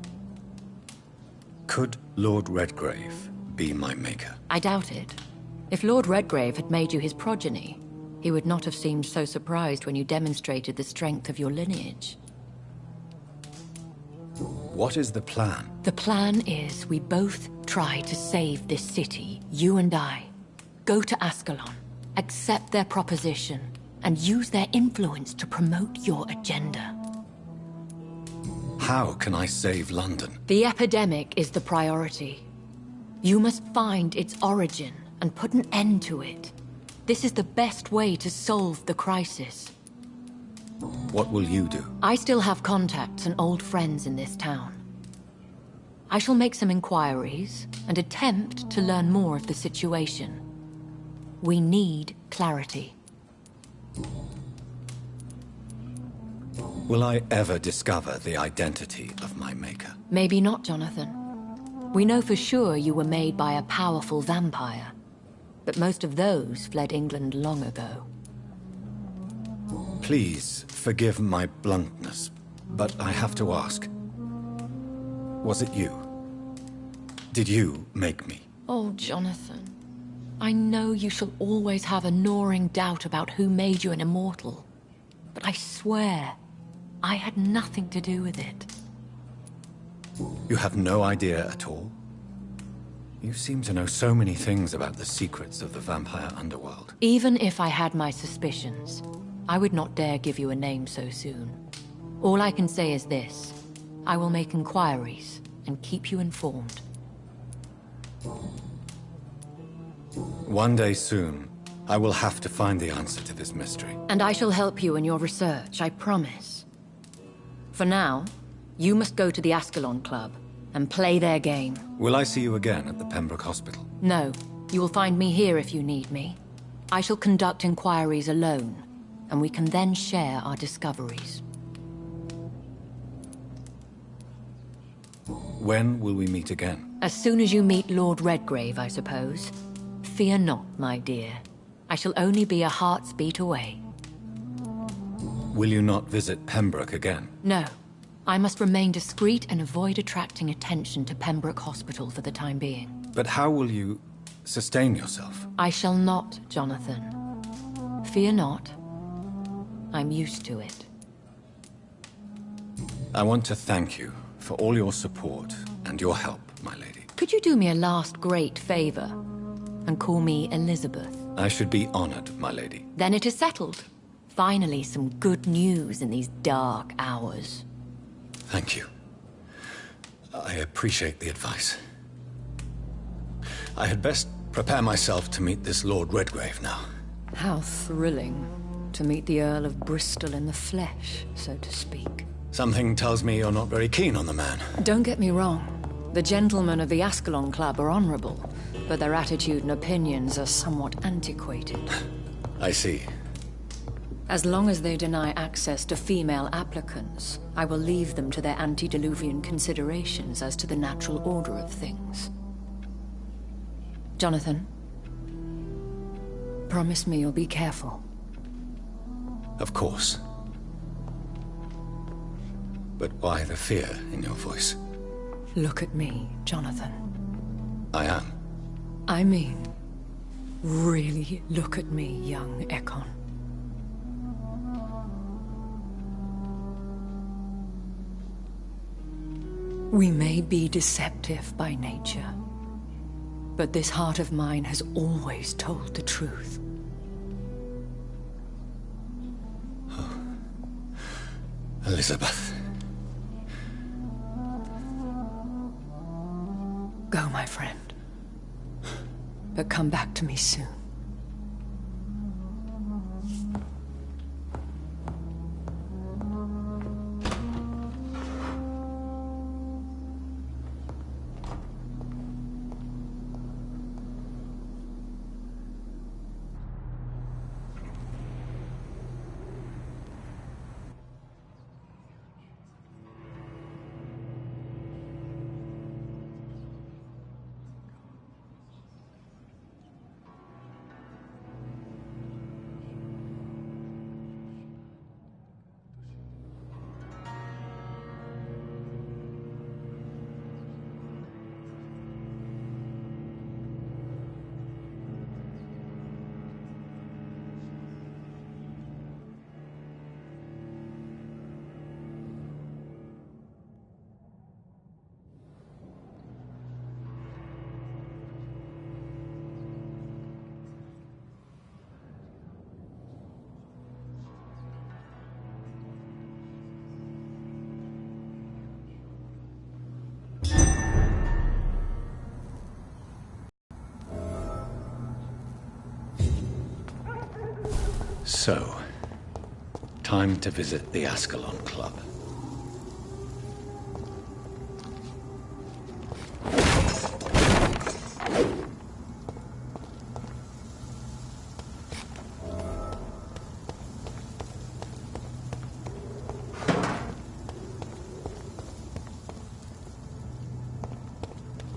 Could Lord Redgrave be my maker? I doubt it. If Lord Redgrave had made you his progeny, he would not have seemed so surprised when you demonstrated the strength of your lineage. What is the plan? The plan is we both try to save this city, you and I. Go to Ascalon, accept their proposition, and use their influence to promote your agenda. How can I save London? The epidemic is the priority. You must find its origin and put an end to it. This is the best way to solve the crisis. What will you do? I still have contacts and old friends in this town. I shall make some inquiries and attempt to learn more of the situation. We need clarity. Will I ever discover the identity of my maker? Maybe not, Jonathan. We know for sure you were made by a powerful vampire. but most of those fled England long ago. Please forgive my bluntness, but I have to ask. Was it you? Did you make me? Oh, Jonathan. I know you shall always have a gnawing doubt about who made you an immortal. But I swear, I had nothing to do with it. You have no idea at all? You seem to know so many things about the secrets of the vampire underworld. Even if I had my suspicions, I would not dare give you a name so soon. All I can say is this. I will make inquiries and keep you informed. One day soon, I will have to find the answer to this mystery. And I shall help you in your research, I promise. For now, you must go to the Ascalon Club and play their game. Will I see you again at the Pembroke Hospital? No, you will find me here if you need me. I shall conduct inquiries alone, and we can then share our discoveries. When will we meet again? As soon as you meet Lord Redgrave, I suppose. Fear not, my dear. I shall only be a heart's beat away. Will you not visit Pembroke again? No. I must remain discreet and avoid attracting attention to Pembroke Hospital for the time being. But how will you sustain yourself? I shall not, Jonathan. Fear not. I'm used to it. I want to thank you for all your support and your help, my lady. Could you do me a last great favor and call me Elizabeth? I should be honored, my lady. Then it is settled. Finally, some good news in these dark hours. Thank you. I appreciate the advice. I had best prepare myself to meet this Lord Redgrave now. How thrilling to meet the Earl of Bristol in the flesh, so to speak. Something tells me you're not very keen on the man. Don't get me wrong. The gentlemen of the Ascalon Club are honorable, but their attitude and opinions are somewhat antiquated. I see. As long as they deny access to female applicants, I will leave them to their antediluvian considerations as to the natural order of things. Jonathan, promise me you'll be careful. Of course. But why the fear in your voice? Look at me, Jonathan. I am. I mean, really look at me, young Ekon. We may be deceptive by nature, but this heart of mine has always told the truth. Oh. Elizabeth. Go, my friend. But come back to me soon. So, time to visit the Ascalon Club.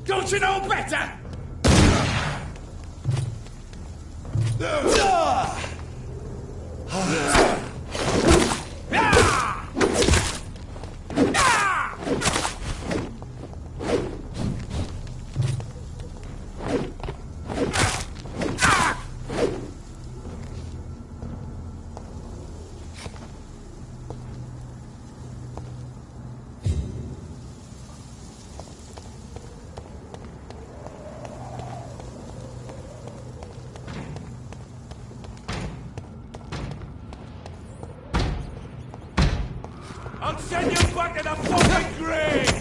Don't you know better? I'll send you back in a fucking grave!